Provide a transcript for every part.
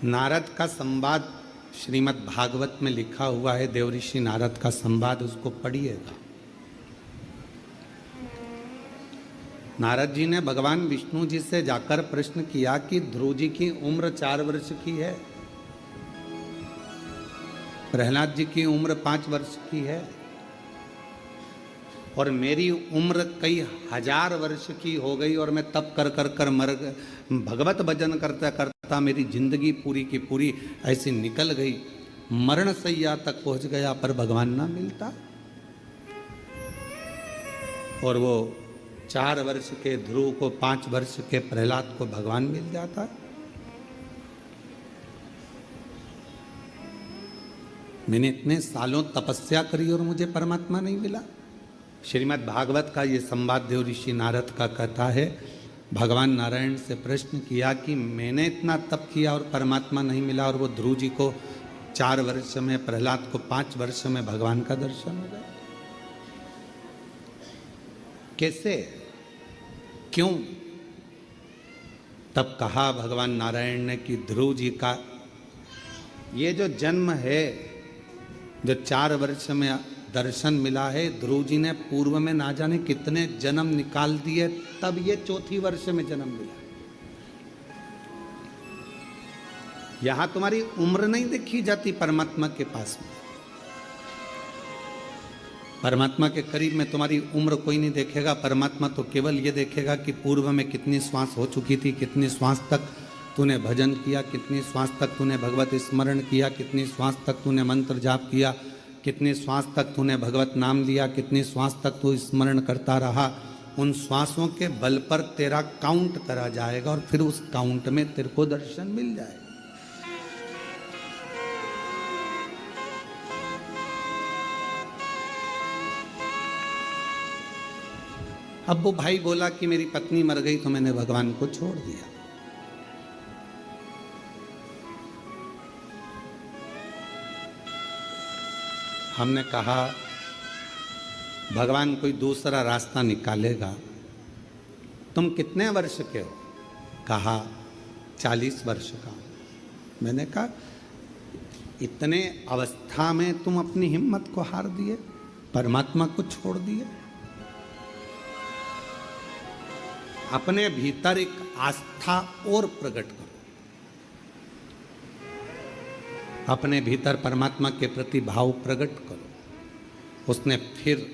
नारद का संवाद श्रीमद् भागवत में लिखा हुआ है, देवऋषि नारद का संवाद, उसको पढ़िएगा। नारद जी ने भगवान विष्णु जी से जाकर प्रश्न किया कि ध्रुव जी की उम्र 4 वर्ष की है, प्रहलाद जी की उम्र 5 वर्ष की है और मेरी उम्र कई हजार वर्ष की हो गई और मैं तप कर कर कर मर भगवत भजन करता करता मेरी जिंदगी पूरी की पूरी ऐसी निकल गई, मरण सैया तक पहुंच गया पर भगवान ना मिलता। और वो 4 वर्ष के ध्रुव को 5 वर्ष के प्रहलाद को भगवान मिल जाता। मैंने इतने सालों तपस्या करी और मुझे परमात्मा नहीं मिला। श्रीमद् भागवत का ये संवाद देवऋषि नारद का कथा है। भगवान नारायण से प्रश्न किया कि मैंने इतना तप किया और परमात्मा नहीं मिला और वो ध्रुव जी को 4 वर्ष में, प्रहलाद को 5 वर्ष में भगवान का दर्शन हो गया। कैसे, क्यों? तब कहा भगवान नारायण ने कि ध्रुव जी का ये जो जन्म है, जो 4 वर्ष में दर्शन मिला है, ध्रुव जी ने पूर्व में ना जाने कितने जन्म निकाल दिए, तब ये 4 वर्ष में जन्म मिला। यहां तुम्हारी उम्र नहीं देखी जाती परमात्मा के पास में। परमात्मा के करीब में तुम्हारी उम्र कोई नहीं देखेगा। परमात्मा तो केवल ये देखेगा कि पूर्व में कितनी श्वास हो चुकी थी, कितनी श्वास तक तूने भजन किया, कितनी श्वास तक तूने भगवत स्मरण किया, कितनी श्वास तक तूने मंत्र जाप किया, कितनी श्वास तक तूने भगवत नाम लिया, कितनी श्वास तक तू स्मरण करता रहा। उन श्वासों के बल पर तेरा काउंट करा जाएगा और फिर उस काउंट में तेरे को दर्शन मिल जाएगा। अब वो भाई बोला कि मेरी पत्नी मर गई तो मैंने भगवान को छोड़ दिया। हमने कहा भगवान कोई दूसरा रास्ता निकालेगा। तुम कितने वर्ष के हो? कहा 40 वर्ष का। मैंने कहा इतने अवस्था में तुम अपनी हिम्मत को हार दिए, परमात्मा को छोड़ दिए। अपने भीतर एक आस्था और प्रकट करो, अपने भीतर परमात्मा के प्रति भाव प्रकट करो। उसने फिर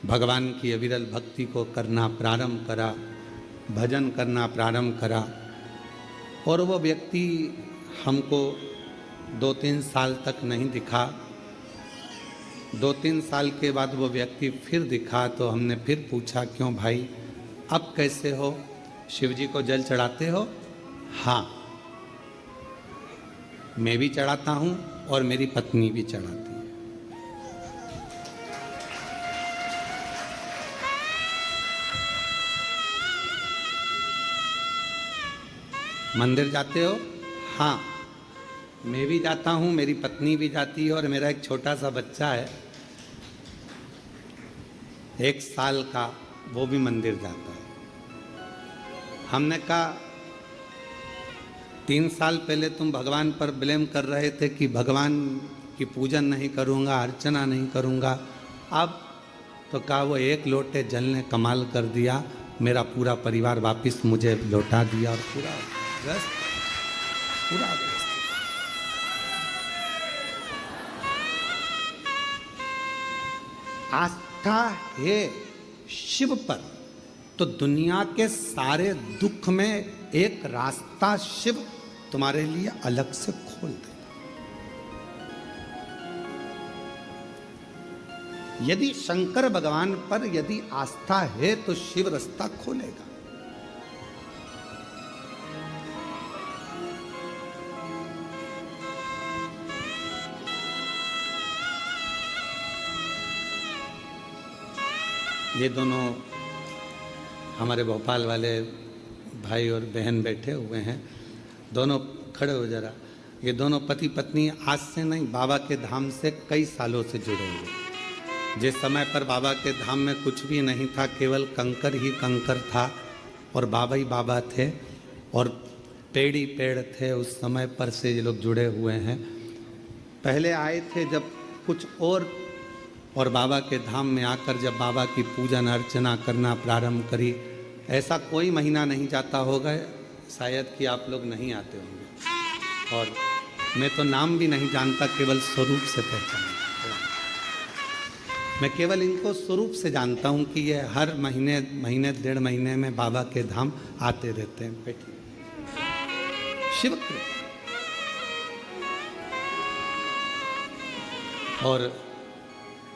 भगवान की अविरल भक्ति को करना प्रारंभ करा, भजन करना प्रारंभ करा और वो व्यक्ति हमको 2-3 साल तक नहीं दिखा। 2-3 साल के बाद वो व्यक्ति फिर दिखा तो हमने फिर पूछा क्यों भाई अब कैसे हो? शिव जी को जल चढ़ाते हो? हाँ, मैं भी चढ़ाता हूं और मेरी पत्नी भी चढ़ाती है। मंदिर जाते हो? हाँ, मैं भी जाता हूं, मेरी पत्नी भी जाती है और मेरा एक छोटा सा बच्चा है 1 साल का, वो भी मंदिर जाता है। हमने कहा 3 साल पहले तुम भगवान पर ब्लेम कर रहे थे कि भगवान की पूजन नहीं करूँगा, अर्चना नहीं करूँगा। अब तो कहा वो 1 लोटे जल ने कमाल कर दिया, मेरा पूरा परिवार वापस मुझे लौटा दिया और पूरा व्यस्त। आस्था है शिव पर तो दुनिया के सारे दुख में एक रास्ता शिव तुम्हारे लिए अलग से खोल दे। यदि शंकर भगवान पर यदि आस्था है तो शिव रास्ता खोलेगा। ये दोनों हमारे भोपाल वाले भाई और बहन बैठे हुए हैं, दोनों खड़े हो जरा। ये दोनों पति पत्नी आज से नहीं, बाबा के धाम से कई सालों से जुड़े हुए। जिस समय पर बाबा के धाम में कुछ भी नहीं था, केवल कंकर ही कंकर था और बाबा ही बाबा थे। और पेड़ ही पेड़ थे, उस समय पर से ये लोग जुड़े हुए हैं। पहले आए थे जब कुछ और बाबा के धाम में आकर जब बाबा की पूजन अर्चना करना प्रारंभ करी, ऐसा कोई महीना नहीं जाता होगा शायद कि आप लोग नहीं आते होंगे। और मैं तो नाम भी नहीं जानता, केवल स्वरूप से पहचानता। मैं केवल इनको स्वरूप से जानता हूँ कि ये हर महीने 1.5 महीने में बाबा के धाम आते रहते हैं। बैठिए। शिव कृपा और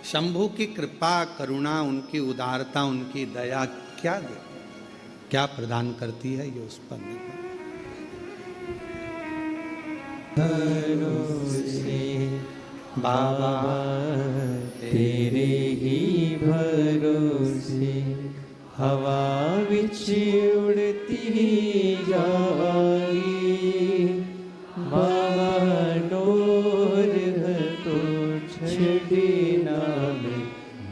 शंभु की कृपा, करुणा, उनकी उदारता, उनकी दया क्या प्रदान करती है, ये उस पर निर्भर। बाबा तेरे ही भरोसे हवा विच उड़ती जागी। बाबा डोर तो छड़ी नाम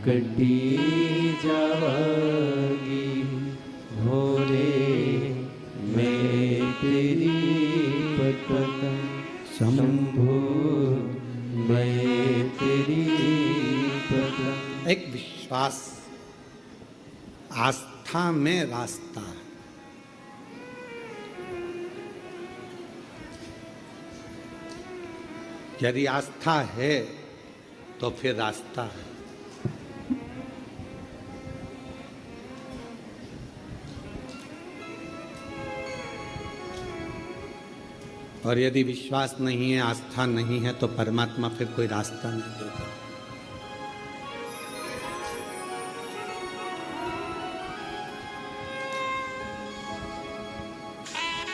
कटी जावागी। भोरे मैं तेरी पतन शंभु मैं तेरी पतन। एक विश्वास, आस्था में रास्ता है। यदि आस्था है तो फिर रास्ता है। और यदि विश्वास नहीं है, आस्था नहीं है, तो परमात्मा फिर कोई रास्ता नहीं देगा।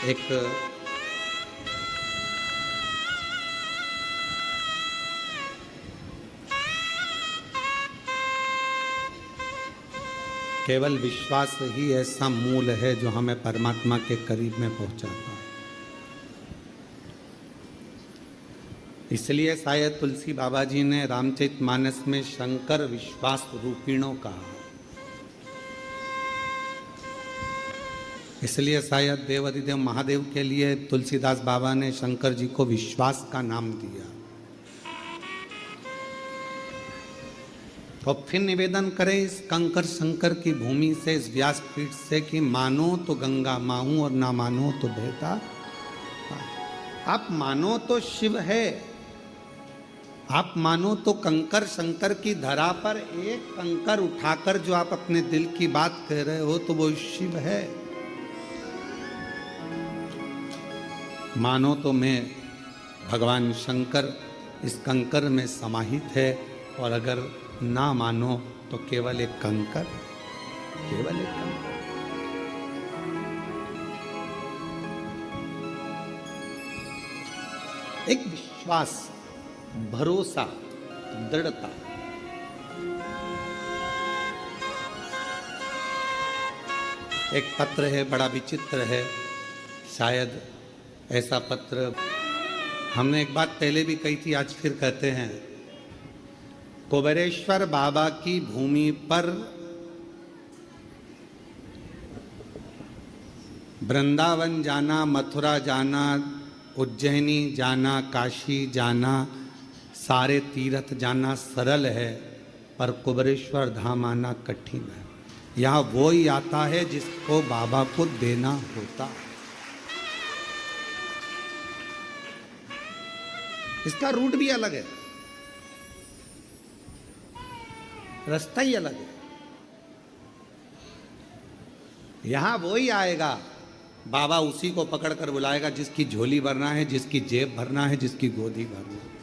एक केवल विश्वास ही ऐसा मूल है जो हमें परमात्मा के करीब में पहुंचाता है। इसलिए शायद तुलसी बाबा जी ने रामचरितमानस में शंकर विश्वास रूपिणों कहा। इसलिए शायद देवाधिदेव महादेव के लिए तुलसीदास बाबा ने शंकर जी को विश्वास का नाम दिया। तो फिर निवेदन करें इस कंकर शंकर की भूमि से, इस व्यासपीठ से कि मानो तो गंगा माहूं और ना मानो तो बहता। आप मानो तो शिव है, आप मानो तो कंकर शंकर की धरा पर एक कंकर उठाकर जो आप अपने दिल की बात कह रहे हो तो वो शिव है। मानो तो मैं भगवान शंकर इस कंकर में समाहित है, और अगर ना मानो तो केवल एक कंकर, केवल एक कंकर। एक विश्वास, भरोसा, दृढ़ता। एक पत्र है, बड़ा विचित्र है। शायद ऐसा पत्र हमने एक बात पहले भी कही थी, आज फिर कहते हैं। कुबेरेश्वर बाबा की भूमि पर वृंदावन जाना, मथुरा जाना, उज्जैनी जाना, काशी जाना, सारे तीर्थ जाना सरल है, पर कुबेरेश्वर धाम आना कठिन है। यहाँ वो ही आता है जिसको बाबा को देना होता है। इसका रूट भी अलग है, रास्ता ही अलग है। यहां वो ही आएगा, बाबा उसी को पकड़कर बुलाएगा जिसकी झोली भरना है, जिसकी जेब भरना है, जिसकी गोदी भरना है।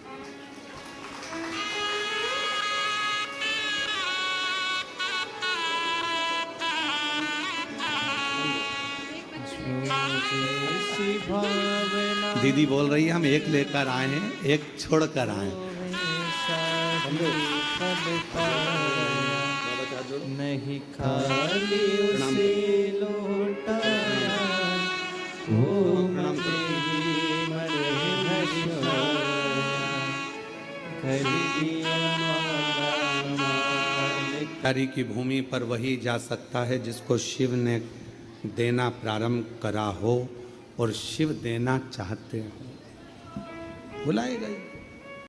दीदी बोल रही है हम एक लेकर आए हैं, एक छोड़कर आए हैं। नहीं खाली उसे लौटाया, वो हरि की भूमि पर वही जा सकता है जिसको शिव ने देना प्रारंभ करा हो, और शिव देना चाहते हो। बुलाए गए।